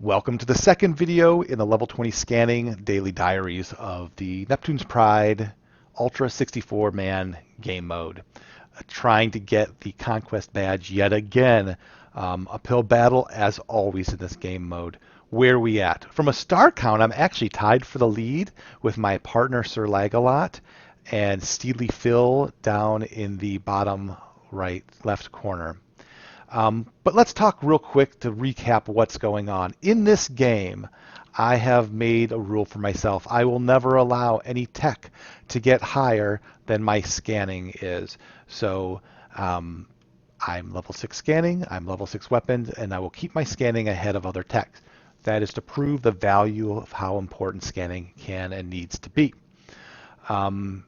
Welcome to the second video in the level 20 scanning daily diaries of the Neptunes Pride Ultra 64-man game mode. Trying to get the Conquest badge yet again. Uphill battle as always in this game mode. Where are we at? From a star count, I'm actually tied for the lead with my partner Sir Lagalot and Steely Phil down in the bottom left corner. But let's talk real quick to recap what's going on. In this game, I have made a rule for myself. I will never allow any tech to get higher than my scanning is. So I'm level 6 scanning, I'm level 6 weapons, and I will keep my scanning ahead of other techs. That is to prove the value of how important scanning can and needs to be. I'm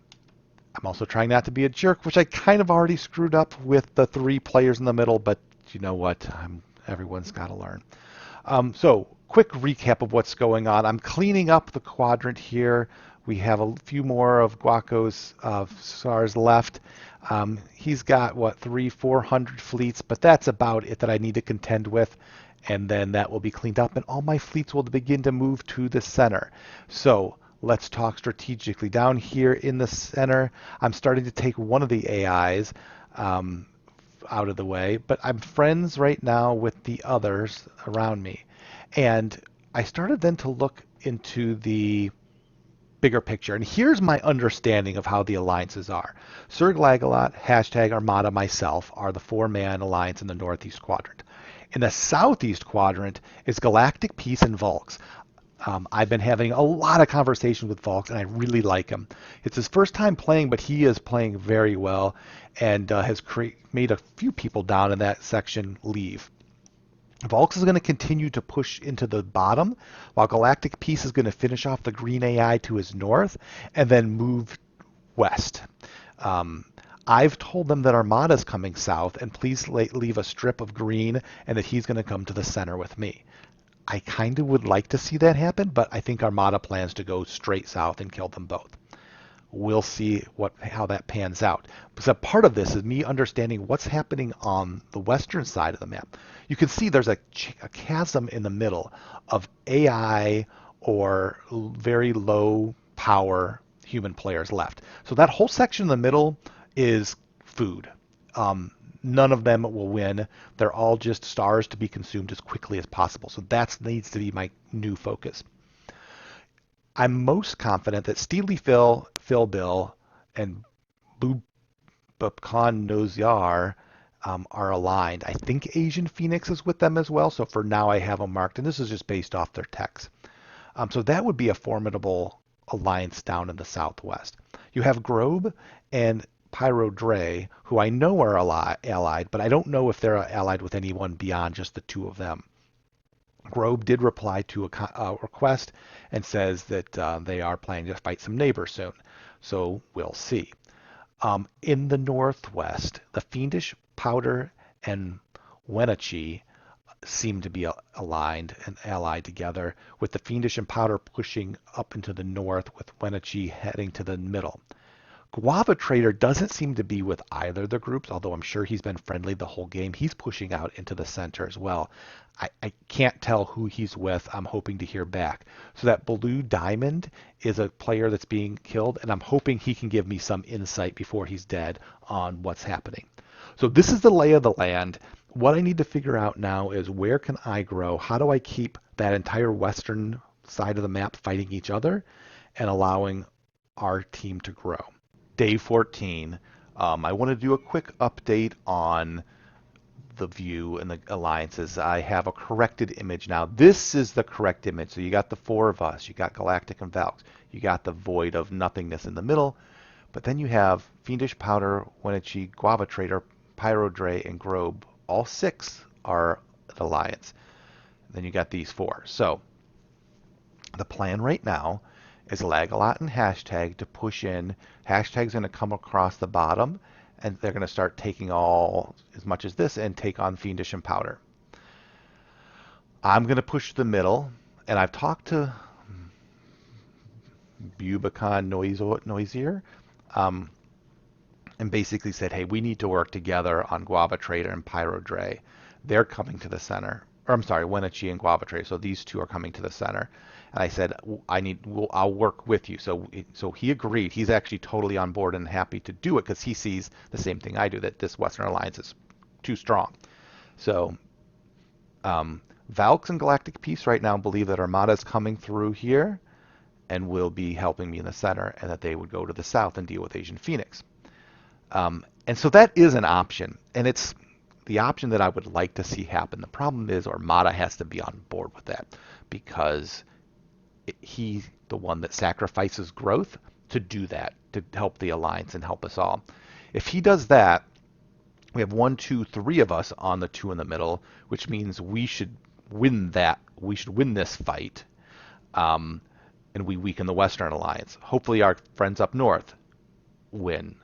also trying not to be a jerk, which I kind of already screwed up with the 3 players in the middle, but you know what? Everyone's got to learn. So, quick recap of what's going on. I'm cleaning up the quadrant here. We have a few more of Guaco's SARs left. He's got, what, 400 fleets, but that's about it that I need to contend with. And then that will be cleaned up, and all my fleets will begin to move to the center. So, let's talk strategically. Down here in the center, I'm starting to take one of the AIs out of the way, but I'm friends right now with the others around me. And I started then to look into the bigger picture. And here's my understanding of how the alliances are. Sir Glagalot, hashtag Armada, myself are the 4-man alliance in the northeast quadrant. In the southeast quadrant is Galactic Peace and Volks. I've been having a lot of conversations with Volks, and I really like him. It's his first time playing, but he is playing very well and has made a few people down in that section leave. Volks is going to continue to push into the bottom, while Galactic Peace is going to finish off the green AI to his north and then move west. I've told them that Armada is coming south, and please leave a strip of green, and that he's going to come to the center with me. I kind of would like to see that happen, but I think Armada plans to go straight south and kill them both. We'll see how that pans out. Because a part of this is me understanding what's happening on the western side of the map. You can see there's a chasm in the middle of AI or very low power human players left. So that whole section in the middle is food. None of them will win. They're all just stars to be consumed as quickly as possible. So that needs to be my new focus. I'm most confident that Steely Phil, Phil Bill, and Bubkan Noziar are aligned. I think Asian Phoenix is with them as well. So for now, I have them marked. And this is just based off their techs. So that would be a formidable alliance down in the southwest. You have Grobe and Pyro Dre, who I know are allied, but I don't know if they're allied with anyone beyond just the 2 of them. Grobe did reply to a request and says that they are planning to fight some neighbors soon, so we'll see. In the northwest, the Fiendish, Powder, and Wenatchee seem to be aligned and allied together, with the Fiendish and Powder pushing up into the north, with Wenatchee heading to the middle. Guava Trader doesn't seem to be with either of the groups, although I'm sure he's been friendly the whole game. He's pushing out into the center as well. I can't tell who he's with. I'm hoping to hear back. So that Blue Diamond is a player that's being killed, and I'm hoping he can give me some insight before he's dead on what's happening. So this is the lay of the land. What I need to figure out now is where can I grow? How do I keep that entire western side of the map fighting each other and allowing our team to grow? Day 14, I want to do a quick update on the view and the alliances. I have a corrected image now. This is the correct image. So you got the 4 of us. You got Galactic and Valks. You got the void of nothingness in the middle. But then you have Fiendish, Powder, Wenatchee, Guava Trader, Pyro Dre, and Grobe. All 6 are an alliance. And then you got these 4. So the plan right now is Lagalot and Hashtag to push in. Hashtag's going to come across the bottom, and they're going to start taking all as much as this and take on Fiendish and Powder. I'm going to push the middle, and I've talked to Bubicon Noisier and basically said, hey, we need to work together on Guava Trader and Pyro Dre. They're coming to the center. or I'm sorry, Wenatchee and Guava Trade. So these two are coming to the center. And I said, I'll work with you. So he agreed. He's actually totally on board and happy to do it because he sees the same thing I do, that this Western Alliance is too strong. So Valks and Galactic Peace right now believe that Armada is coming through here and will be helping me in the center, and that they would go to the south and deal with Asian Phoenix. And so that is an option, and it's the option that I would like to see happen. The problem is Armada has to be on board with that because he's the one that sacrifices growth to do that, to help the alliance and help us all. If he does that, we have 1, 2, 3 of us on the 2 in the middle, which means we should win that. We should win this fight, and we weaken the Western Alliance. Hopefully, our friends up north win,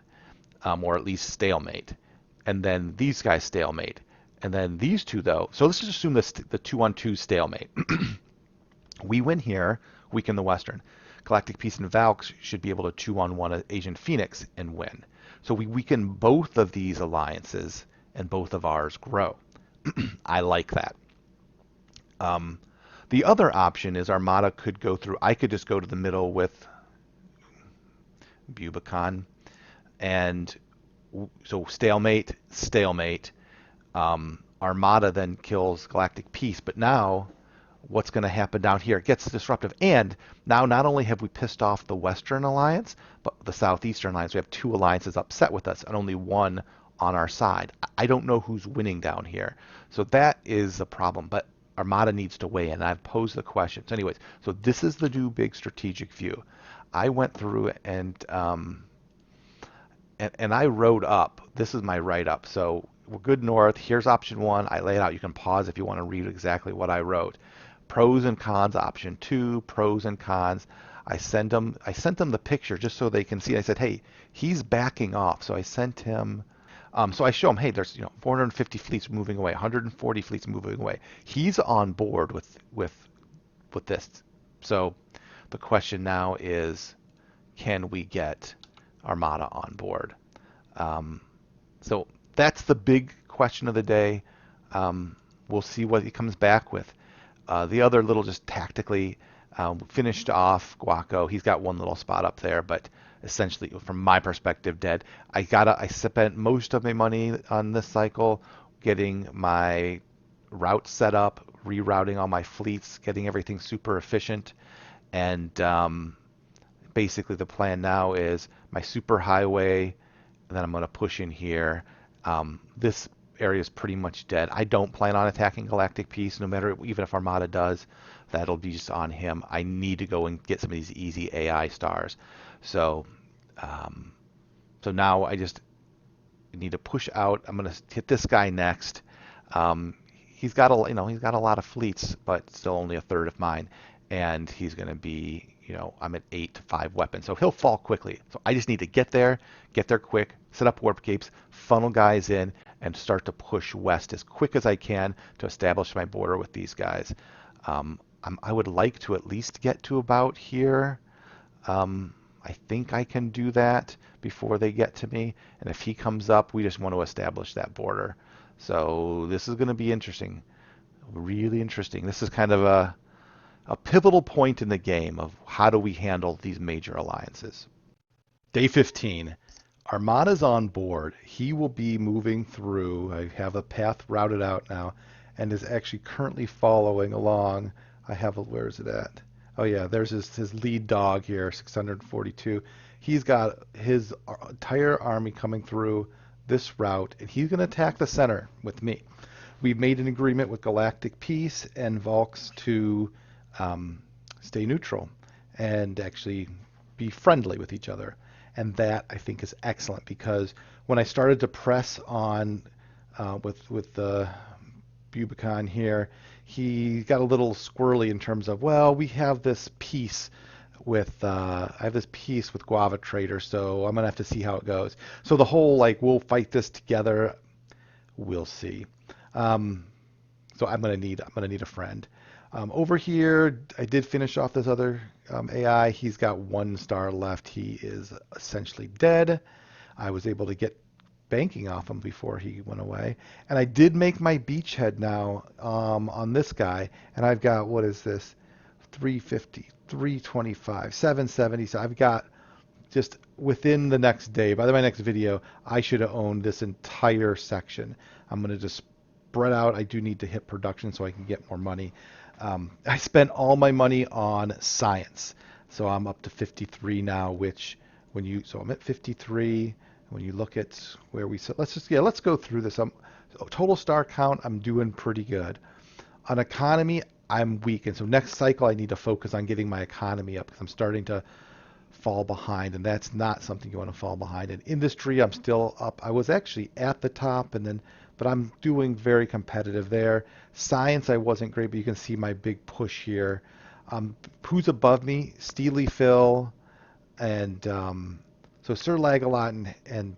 or at least stalemate, and then these guys stalemate, and then these two though. So let's just assume this the 2-on-2 stalemate. We win here, weaken the Western. Galactic Peace and Valks should be able to 2-on-1 Asian Phoenix and win. So we weaken both of these alliances, and both of ours grow. I like that. The other option is Armada could go through. I could just go to the middle with Bubicon, and so stalemate, stalemate. Armada then kills Galactic Peace, but now what's going to happen down here? It gets disruptive, and now not only have we pissed off the Western Alliance, but the Southeastern Alliance. We have 2 alliances upset with us, and only 1 on our side. I don't know who's winning down here, so that is a problem. But Armada needs to weigh in. I've posed the questions. Anyways, so this is the new big strategic view. I went through and I wrote up. This is my write-up. So we're good north. Here's option 1. I lay it out. You can pause if you want to read exactly what I wrote. Pros and cons. Option 2. Pros and cons. I sent them the picture just so they can see. I said, hey, he's backing off. So I sent him. So I show him, hey, there's 450 fleets moving away, 140 fleets moving away. He's on board with this. So the question now is, can we get Armada on board? So that's the big question of the day. We'll see what he comes back with. The other little, just tactically, finished off Guaco. He's got 1 little spot up there, but essentially, from my perspective, dead. I spent most of my money on this cycle getting my route set up, rerouting all my fleets, getting everything super efficient, and basically the plan now is my super highway, and then I'm going to push in here. This area is pretty much dead. I don't plan on attacking Galactic Peace, no matter, even if Armada does. That'll be just on him. I need to go and get some of these easy AI stars. So now I just need to push out. I'm going to hit this guy next. He's got a lot of fleets, but still only a third of mine, and he's going to be, I'm at 8 to 5 weapons, so he'll fall quickly. So I just need to get there quick, set up warp capes, funnel guys in, and start to push west as quick as I can to establish my border with these guys. I would like to at least get to about here. I think I can do that before they get to me. And if he comes up, we just want to establish that border. So this is going to be interesting. Really interesting. This is kind of a pivotal point in the game of how do we handle these major alliances. Day 15. Armada's on board. He will be moving through. I have a path routed out now and is actually currently following along. Where is it at? Oh yeah, there's his lead dog here, 642. He's got his entire army coming through this route, and he's going to attack the center with me. We've made an agreement with Galactic Peace and Valks to stay neutral and actually be friendly with each other. And that, I think, is excellent, because when I started to press on with the Bubicon here, he got a little squirrely in terms of, well, we have this peace with I have this peace with Guava Trader, so I'm gonna have to see how it goes. So the whole we'll fight this together, we'll see. So I'm gonna need a friend. Over here, I did finish off this other AI. He's got 1 star left. He is essentially dead. I was able to get banking off him before he went away. And I did make my beachhead now on this guy, and I've got, what is this? 350, 325, 770. So I've got just within the next day, by my next video, I should have owned this entire section. I'm going to just spread out. I do need to hit production so I can get more money. I spent all my money on science. So I'm up to 53 now, which so I'm at 53. When you look at where let's go through this. Total star count, I'm doing pretty good. On economy, I'm weak. And so next cycle, I need to focus on getting my economy up because I'm starting to fall behind, and that's not something you want to fall behind. In industry, I'm still up. I was actually at the top, but I'm doing very competitive there. Science, I wasn't great, but you can see my big push here. Who's above me? Steely Phil and so Sir Lagalot and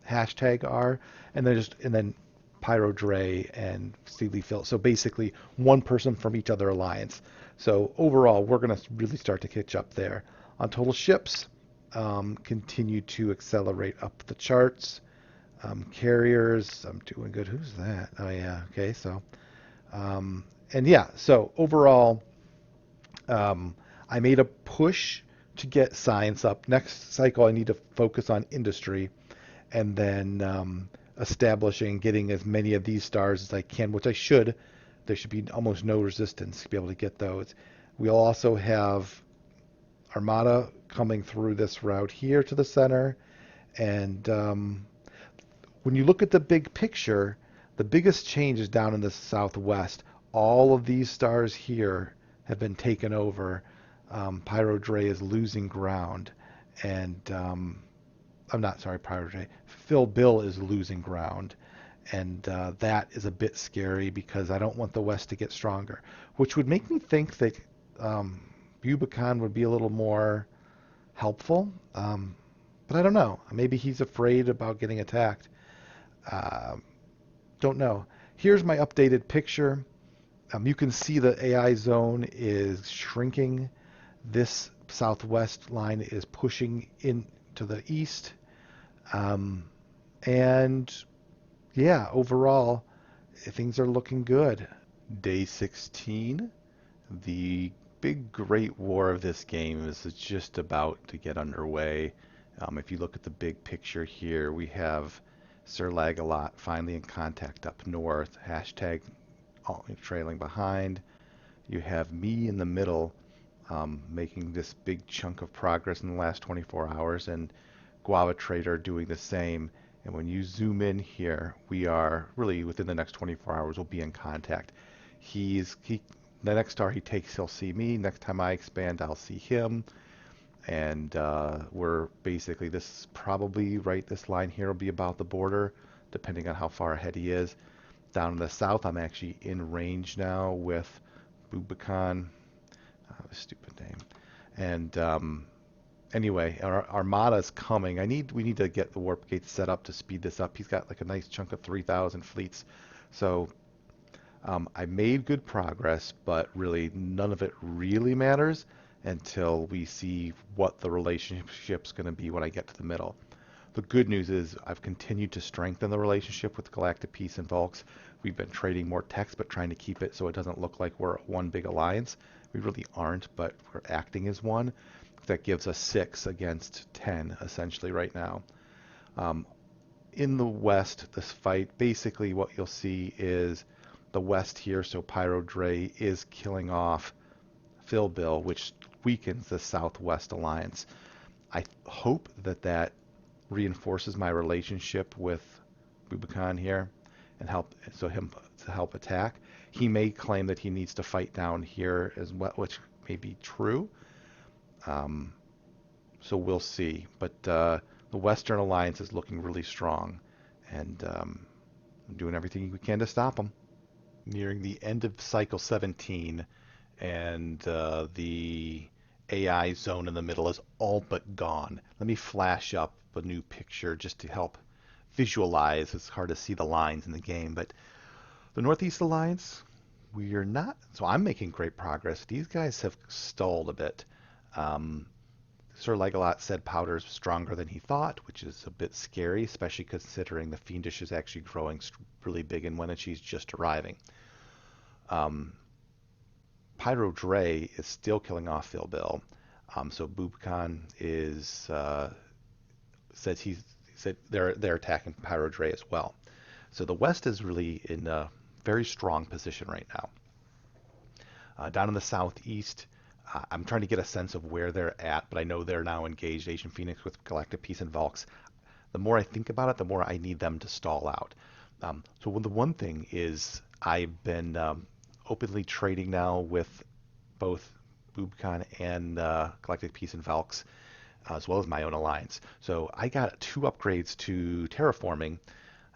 hashtag are, and then Pyro Dre and Steely Phil. So basically, one person from each other alliance. So overall, we're going to really start to catch up there. On total ships, continue to accelerate up the charts. Carriers, I'm doing good. Who's that? Oh yeah, okay. So, and yeah, so overall, I made a push to get science up. Next cycle, I need to focus on industry, and then establishing, getting as many of these stars as I can, which I should. There should be almost no resistance to be able to get those. We'll also have Armada coming through this route here to the center. And when you look at the big picture, the biggest change is down in the southwest. All of these stars here have been taken over. Pyro Dre is losing ground. And I'm not sorry, Pyro Dre. Phil Bill is losing ground. And that is a bit scary because I don't want the West to get stronger, which would make me think that Bubicon would be a little more helpful. But I don't know. Maybe he's afraid about getting attacked. Uh, don't know. Here's my updated picture. You can see the AI zone is shrinking. This southwest line is pushing in to the east. And yeah, overall, things are looking good. Day 16, the big great war of this game is just about to get underway. If you look at the big picture here, we have Sir Lagalot finally in contact up north, hashtag trailing behind. You have me in the middle, making this big chunk of progress in the last 24 hours, and Guava Trader doing the same. And when you zoom in here, we are really within the next 24 hours, we'll be in contact. The next star he takes, he'll see me. Next time I expand, I'll see him. And we're basically, this is probably right, this line here will be about the border, depending on how far ahead he is. Down in the south, I'm actually in range now with Bubicon. Stupid name. And anyway, our Armada's coming. We need to get the warp gates set up to speed this up. He's got like a nice chunk of 3,000 fleets. So I made good progress, but really none of it really matters until we see what the relationship's going to be when I get to the middle. The good news is I've continued to strengthen the relationship with Galactic Peace and Volks. We've been trading more techs, but trying to keep it so it doesn't look like we're one big alliance. We really aren't, but we're acting as one. That gives us 6 against 10, essentially, right now. In the West, this fight, basically what you'll see is the West here, so Pyro Dre is killing off Phil Bill, which weakens the Southwest Alliance. I hope that reinforces my relationship with Bubicon here and help attack. He may claim that he needs to fight down here as well, which may be true. So we'll see. But the Western Alliance is looking really strong, and I'm doing everything we can to stop them. Nearing the end of cycle 17, and the AI zone in the middle is all but gone. Let me flash up a new picture just to help visualize. It's hard to see the lines in the game, but the Northeast Alliance, we are not. So I'm making great progress. These guys have stalled a bit. Sir Legolat said Powder's stronger than he thought, which is a bit scary, especially considering the Fiendish is actually growing really big and Wenatchee's just arriving. Um, Pyro Dre is still killing off Phil Bill. So Bubcon is says he said they're attacking Pyro Dre as well. So the West is really in a very strong position right now. Down in the southeast, I'm trying to get a sense of where they're at, but I know they're now engaged, Asian Phoenix with Galactic Peace and Valks. The more I think about it, the more I need them to stall out. So the one thing is I've been openly trading now with both Bubcon and Galactic Peace and Valks, as well as my own alliance. So I got 2 upgrades to terraforming.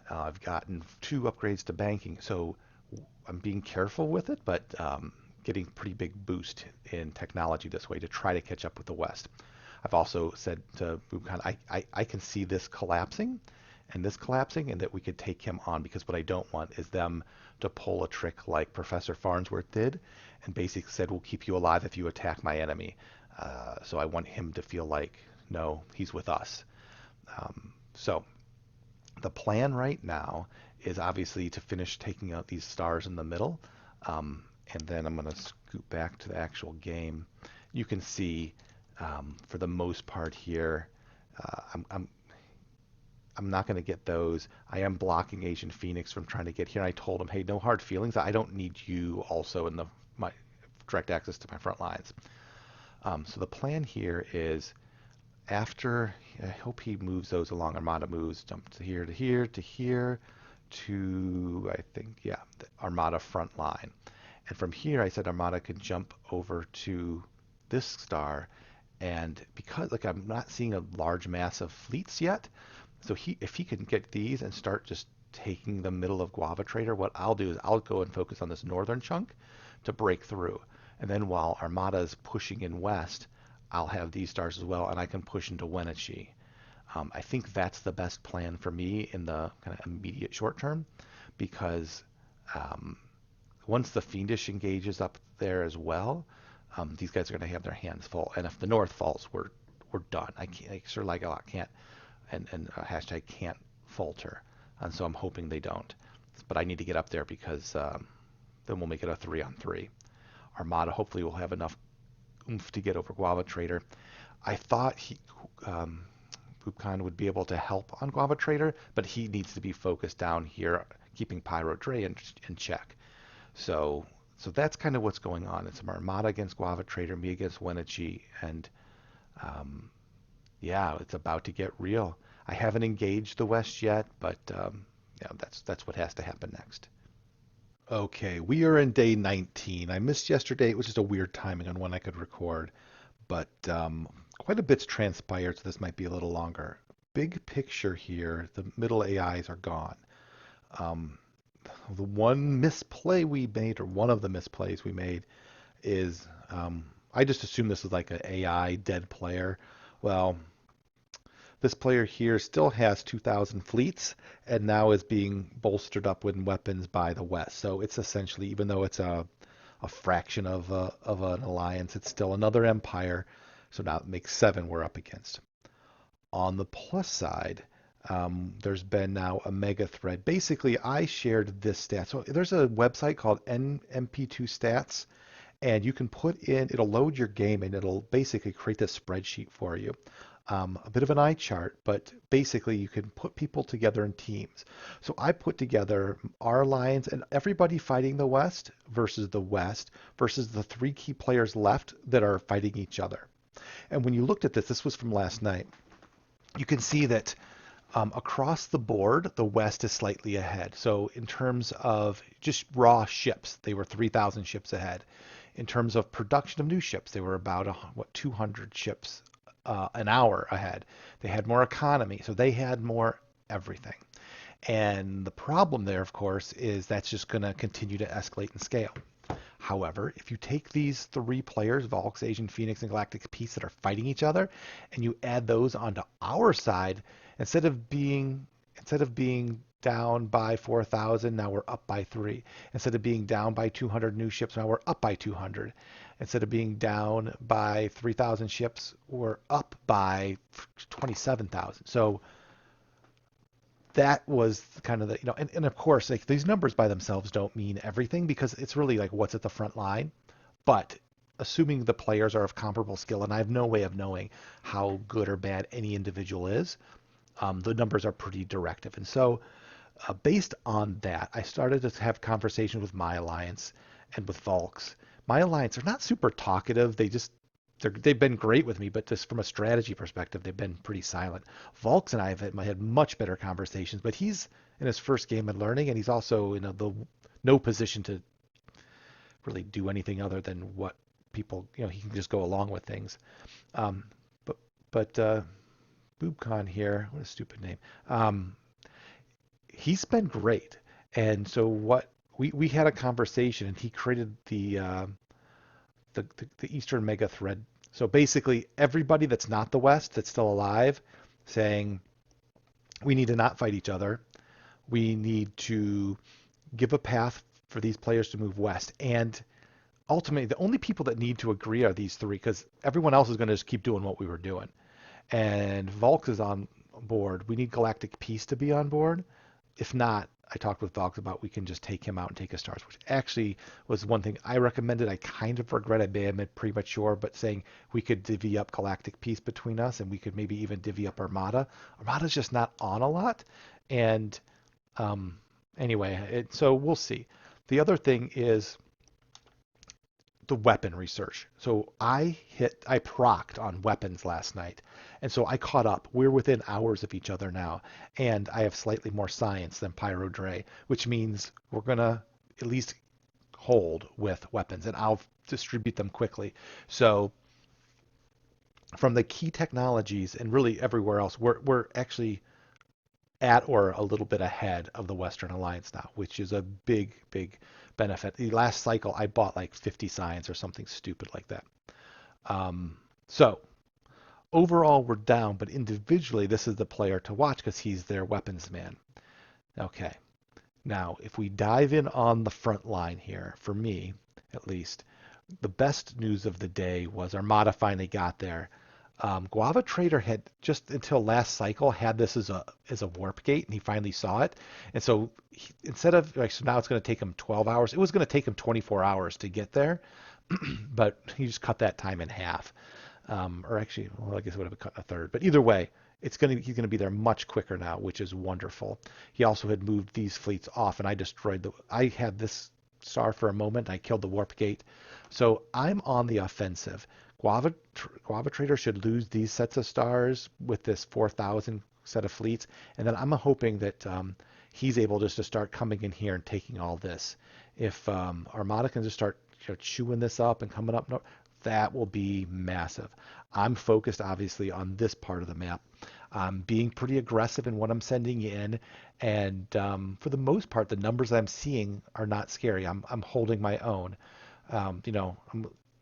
I've gotten 2 upgrades to banking. So I'm being careful with it, but getting pretty big boost in technology this way to try to catch up with the West. I've also said to Bubcon, I can see this collapsing and this collapsing and that we could take him on, because what I don't want is them to pull a trick like Professor Farnsworth did and basically said, we'll keep you alive if you attack my enemy. So I want him to feel like, no, he's with us. So the plan right now is obviously to finish taking out these stars in the middle. And then I'm going to scoot back to the actual game. You can see, for the most part here, I'm not going to get those. I am blocking Asian Phoenix from trying to get here. I told him, hey, no hard feelings. I don't need you also in my direct access to my front lines. So the plan here is after, I hope he moves those along. Armada moves, jump to here, to here, to here, to, I think, yeah, the Armada front line. And from here, I said Armada could jump over to this star. And because, like, I'm not seeing a large mass of fleets yet, so if he can get these and start just taking the middle of Guava Trader, what I'll do is I'll go and focus on this northern chunk to break through. And then while Armada is pushing in west, I'll have these stars as well, and I can push into Wenatchee. I think that's the best plan for me in the kind of immediate short term, because um, once the Fiendish engages up there as well, these guys are going to have their hands full. And if the North falls, we're done. I can't, like, Sir Legolat can't, and hashtag can't falter. And so I'm hoping they don't. But I need to get up there because then we'll make it a 3-on-3. Armada hopefully will have enough oomph to get over Guava Trader. I thought Bubcon would be able to help on Guava Trader, but he needs to be focused down here, keeping Pyro Dre in check. So that's kind of what's going on. It's Armada against Guava Trader, me against Wenatchee, and yeah, it's about to get real. I haven't engaged the West yet, but yeah, that's what has to happen next. Okay, we are in day 19. I missed yesterday. It was just a weird timing on when I could record, but quite a bit's transpired, so this might be a little longer. Big picture here, the middle AIs are gone. Um, the one misplay we made, or one of the misplays we made, is I just assumed this was like an AI dead player. Well, this player here still has 2,000 fleets and now is being bolstered up with weapons by the West. So it's essentially, even though it's a fraction of an alliance, it's still another empire. So now it makes 7 we're up against. On the plus side, there's been now a mega thread. Basically, I shared this stat. So there's a website called NMP2 Stats, and you can put in, it'll load your game and it'll basically create this spreadsheet for you. A bit of an eye chart, but basically you can put people together in teams. So I put together our alliance and everybody fighting the West versus the 3 key players left that are fighting each other. And when you looked at this was from last night, you can see that across the board, the West is slightly ahead. So in terms of just raw ships, they were 3,000 ships ahead. In terms of production of new ships, they were about 200 ships an hour ahead. They had more economy, so they had more everything. And the problem there, of course, is that's just going to continue to escalate in scale. However, if you take these 3 players, Valks, Asian Phoenix, and Galactic Peace, that are fighting each other, and you add those onto our side, instead of being down by 4,000, now we're up by 3. Instead of being down by 200 new ships, now we're up by 200. Instead of being down by 3,000 ships, we're up by 27,000. So that was kind of the, and of course, like these numbers by themselves don't mean everything because it's really like what's at the front line. But assuming the players are of comparable skill, and I have no way of knowing how good or bad any individual is, the numbers are pretty directive. And so, based on that, I started to have conversations with my alliance and with Volks. My alliance are not super talkative. They've been great with me, but just from a strategy perspective, they've been pretty silent. Volks and I have had much better conversations, but he's in his first game and learning, and he's also in the no position to really do anything other than what people, he can just go along with things. Um, but BoobCon here, what a stupid name. He's been great, and so what we had a conversation, and he created the Eastern Mega Thread. So basically, everybody that's not the West that's still alive, saying we need to not fight each other. We need to give a path for these players to move west. And ultimately, the only people that need to agree are these three, because everyone else is going to just keep doing what we were doing. And Volks is on board. We need Galactic Peace to be on board. If not, I talked with Volks about we can just take him out and take his stars, which actually was one thing I recommended. I kind of regret I may have been premature, but saying we could divvy up Galactic Peace between us and we could maybe even divvy up Armada. Armada's just not on a lot. And um, anyway, so we'll see. The other thing is the weapon research. So I procced on weapons last night. And so I caught up. We're within hours of each other now. And I have slightly more science than Pyro Dre, which means we're going to at least hold with weapons and I'll distribute them quickly. So from the key technologies and really everywhere else, we're actually at or a little bit ahead of the Western Alliance now, which is a big, big benefit. The last cycle, I bought like 50 science or something stupid like that. So overall, we're down, but individually, this is the player to watch because he's their weapons man. Okay. Now, if we dive in on the front line here, for me at least, the best news of the day was Armada finally got there. Guava Trader had just until last cycle had this as a warp gate, and he finally saw it. And so instead of like, so now it's going to take him 12 hours. It was going to take him 24 hours to get there, but he just cut that time in half. Or actually, well, I guess it would have cut a third. But either way, he's going to be there much quicker now, which is wonderful. He also had moved these fleets off, and I had this star for a moment. I killed the warp gate, so I'm on the offensive. Guava Trader should lose these sets of stars with this 4,000 set of fleets, and then I'm hoping that he's able just to start coming in here and taking all this. If Armada can just start chewing this up and coming up north, that will be massive. I'm focused obviously on this part of the map. I'm being pretty aggressive in what I'm sending in, and for the most part, the numbers I'm seeing are not scary. I'm holding my own.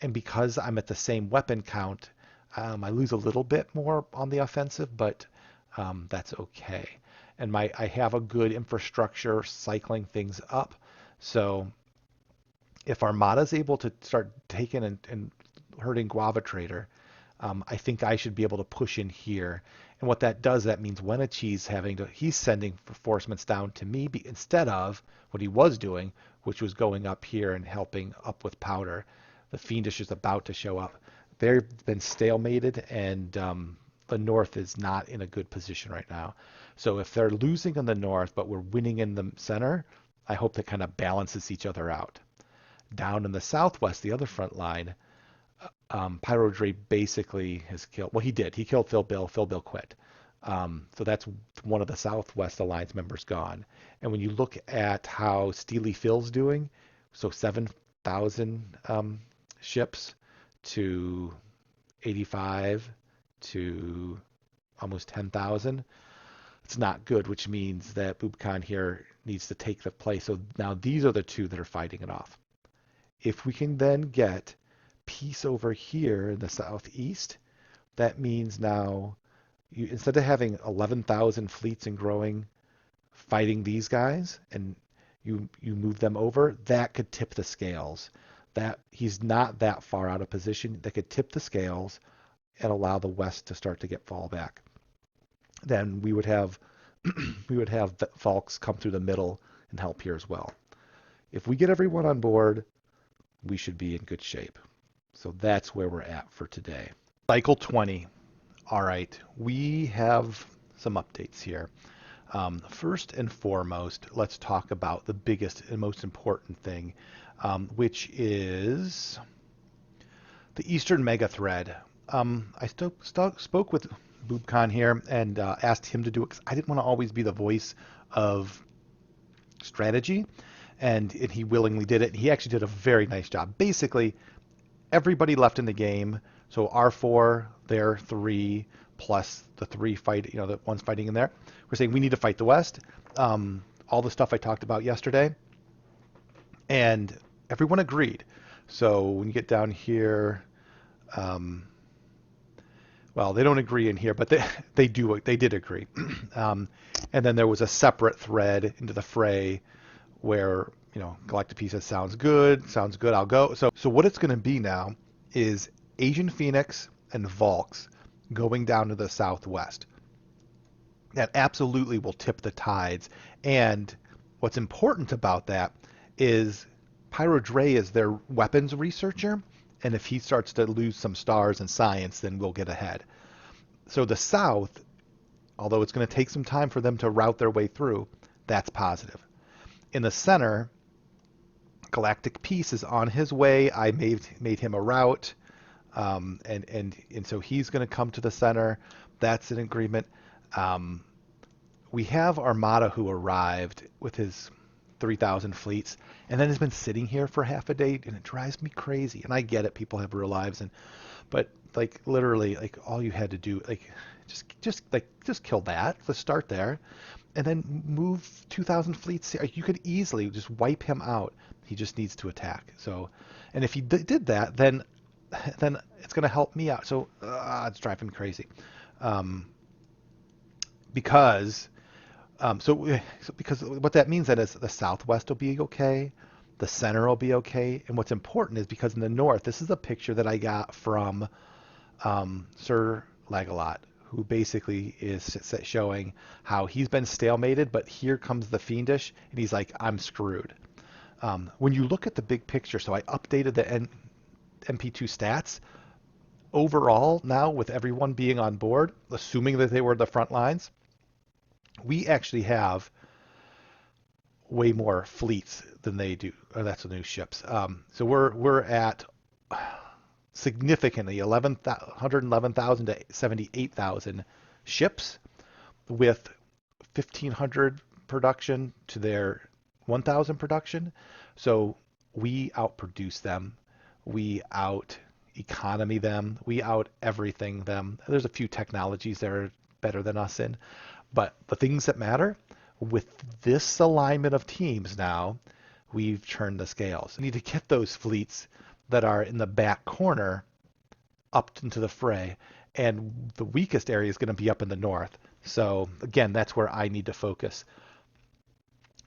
And because I'm at the same weapon count, I lose a little bit more on the offensive, but that's okay. And I have a good infrastructure cycling things up. So if Armada's able to start taking and hurting Guava Trader, I think I should be able to push in here. And what that does, that means Wenatchee's he's sending reinforcements down to me instead of what he was doing, which was going up here and helping up with powder. The Fiendish is about to show up. They've been stalemated, and the North is not in a good position right now. So if they're losing in the North, but we're winning in the center, I hope that kind of balances each other out. Down in the Southwest, the other front line, Pyro Dre basically has killed. Well, he did. He killed Phil Bill. Phil Bill quit. So that's one of the Southwest Alliance members gone. And when you look at how Steely Phil's doing, so 7,000 ships to 85 to almost 10,000, it's not good, which means that BoobCon here needs to take the play. So now these are the two that are fighting it off. If we can then get peace over here in the southeast, that means now instead of having 11,000 fleets and growing fighting these guys and you move them over, that could tip the scales. That he's not that far out of position. That could tip the scales and allow the West to start to get fall back. Then we would have we would have the Falks come through the middle and help here as well. If we get everyone on board, we should be in good shape. So that's where we're at for today. Cycle 20. All right, we have some updates here. First and foremost, let's talk about the biggest and most important thing, which is the Eastern Mega Thread. I spoke with BoobCon here and asked him to do it because I didn't want to always be the voice of strategy, and he willingly did it. And he actually did a very nice job. Basically, everybody left in the game, so R4, their 3, plus the 3 fight, the ones fighting in there. We're saying we need to fight the West. All the stuff I talked about yesterday, and everyone agreed. So when you get down here, well, they don't agree in here, but they did agree. And then there was a separate thread into the fray where Galactic Peace says sounds good, I'll go. So what it's going to be now is Asian Phoenix and Valks going down to the southwest. That absolutely will tip the tides. And what's important about that is Pyro Dre is their weapons researcher, and if he starts to lose some stars in science, then we'll get ahead. So the south, although it's going to take some time for them to route their way through, that's positive. In the center, Galactic Peace is on his way. I made him a route, and so he's going to come to the center. That's an agreement. We have Armada who arrived with his 3,000 fleets, and then has been sitting here for half a day, and it drives me crazy. And I get it, people have real lives, but like literally, like all you had to do, like just kill that. Let's start there, and then move 2,000 fleets. You could easily just wipe him out. He just needs to attack. So, and if he did that, then it's going to help me out. So it's driving me crazy, because what that means then is the southwest will be okay, the center will be okay, and what's important is because in the north, this is a picture that I got from Sir Lagalot, who basically is showing how he's been stalemated, but here comes the Fiendish, and he's like, I'm screwed. When you look at the big picture, so I updated the MP2 stats. Overall, now with everyone being on board, assuming that they were the front lines, we actually have way more fleets than they do. That's the new ships. So we're at significantly 111,000 to 78,000 ships, with 1,500 production to their 1,000 production. So we outproduce them. We out economy them. We out everything them. There's a few technologies that are better than us in. But the things that matter, with this alignment of teams now, we've turned the scales. We need to get those fleets that are in the back corner up into the fray. And the weakest area is going to be up in the north. So again, that's where I need to focus.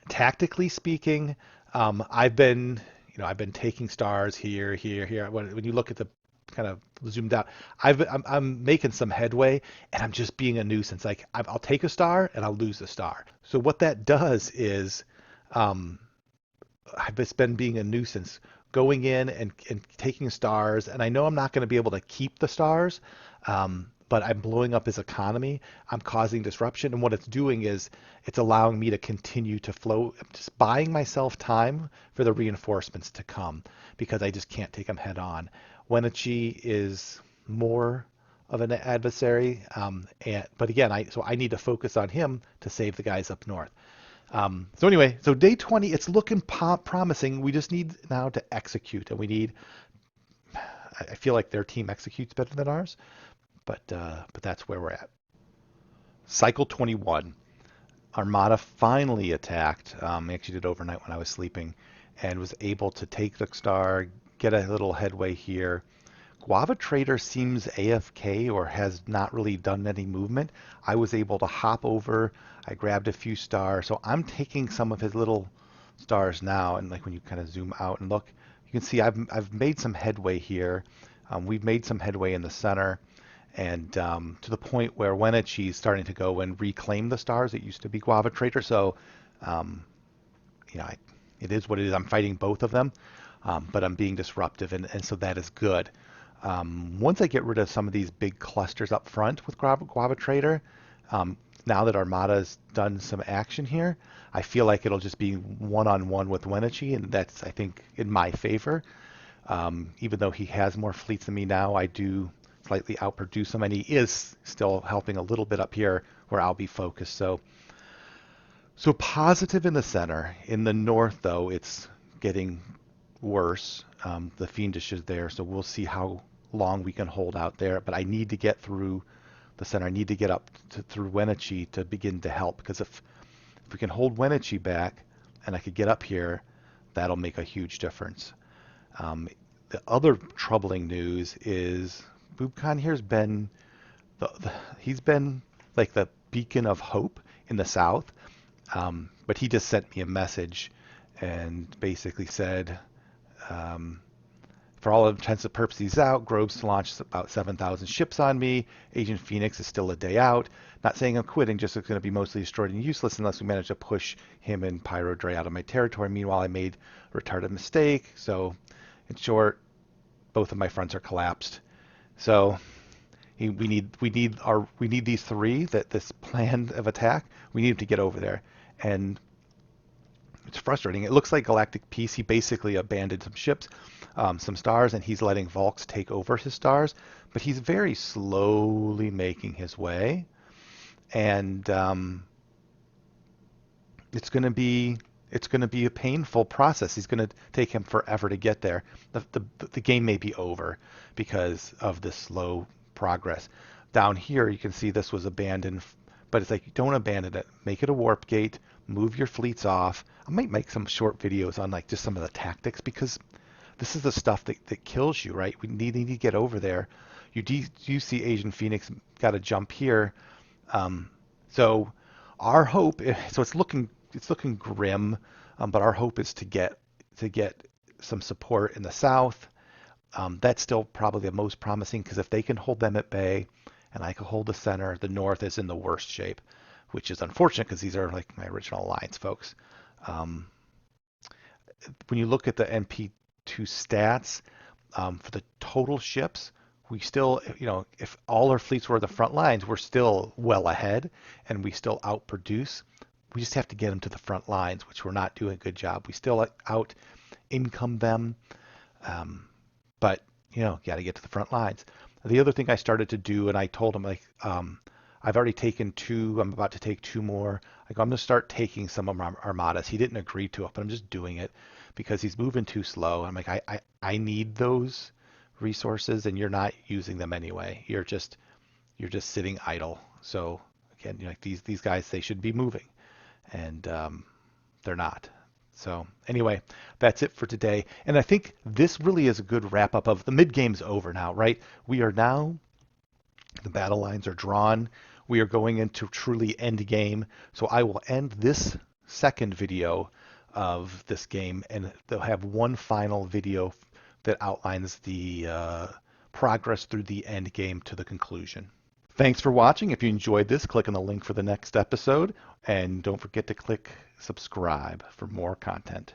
Tactically speaking, I've been taking stars here. When you look at the kind of zoomed out, I'm making some headway, and I'm just being a nuisance. Like I'll take a star and I'll lose a star. So what that does is, I've just been being a nuisance, going in and taking stars, and I know I'm not going to be able to keep the stars, but I'm blowing up his economy. I'm causing disruption, and what it's doing is it's allowing me to continue to flow. I'm just buying myself time for the reinforcements to come, because I just can't take them head on. Wenatchee is more of an adversary, but again, I need to focus on him to save the guys up north. So anyway, so day 20, it's looking promising. We just need now to execute, and I feel like their team executes better than ours, but that's where we're at. Cycle 21, Armada finally attacked. I actually did overnight when I was sleeping, and was able to take the star, get a little headway here. Guava Trader seems AFK or has not really done any movement. I was able to hop over. I grabbed a few stars. So I'm taking some of his little stars now. And like when you kind of zoom out and look, you can see I've made some headway here. We've made some headway in the center. And to the point where Wenatchee is starting to go and reclaim the stars. It used to be Guava Trader. So, um, it is what it is. I'm fighting both of them, but I'm being disruptive, and so that is good. Once I get rid of some of these big clusters up front with Guava Trader, now that Armada's done some action here, I feel like it'll just be one-on-one with Wenatchee, and that's, I think, in my favor. Even though he has more fleets than me now, I do slightly outproduce him, and he is still helping a little bit up here where I'll be focused. So positive in the center. In the north, though, it's getting worse. The Fiendish is there, so we'll see how long we can hold out there. But I need to get through the center. I need to get up through Wenatchee to begin to help, because if we can hold Wenatchee back and I could get up here, that'll make a huge difference. The other troubling news is Bubcon here's been he's been like the beacon of hope in the south, but he just sent me a message and basically said, for all intents and purposes, he's out. Groves launched about 7,000 ships on me. Agent Phoenix is still a day out. Not saying I'm quitting, just it's going to be mostly destroyed and useless unless we manage to push him and Pyro Dre out of my territory. Meanwhile, I made a retarded mistake. So, in short, both of my fronts are collapsed. So we need these three, that this plan of attack. We need him to get over there, and it's frustrating. It looks like Galactic Peace. He basically abandoned some ships, some stars, and he's letting Volks take over his stars. But he's very slowly making his way, and it's going to be a painful process. It's going to take him forever to get there. The game may be over because of this slow progress. Down here, you can see this was abandoned, but it's like, don't abandon it. Make it a warp gate. Move your fleets off. I might make some short videos on like just some of the tactics, because this is the stuff that kills you, right? We need to get over there. You see Agent Phoenix got to jump here. So our hope, so it's looking grim, but our hope is to get some support in the south. That's still probably the most promising, because if they can hold them at bay and I can hold the center, the north is in the worst shape, which is unfortunate because these are like my original alliance folks. When you look at the NP2 stats, for the total ships, we still, if all our fleets were the front lines, we're still well ahead and we still outproduce. We just have to get them to the front lines, which we're not doing a good job. We still out income them, but got to get to the front lines. The other thing I started to do, and I told him, like, I've already taken 2. I'm about to take 2 more. I'm going to start taking some of my armadas. He didn't agree to it, but I'm just doing it because he's moving too slow. I'm like, I need those resources, and you're not using them anyway. You're just sitting idle. So again, like these guys, they should be moving, and they're not. So anyway, that's it for today. And I think this really is a good wrap up of the mid game's over now, right? We are now, the battle lines are drawn. We are going into truly end game. So I will end this second video of this game, and they'll have one final video that outlines the progress through the end game to the conclusion. Thanks for watching. If you enjoyed this, click on the link for the next episode, and don't forget to click subscribe for more content.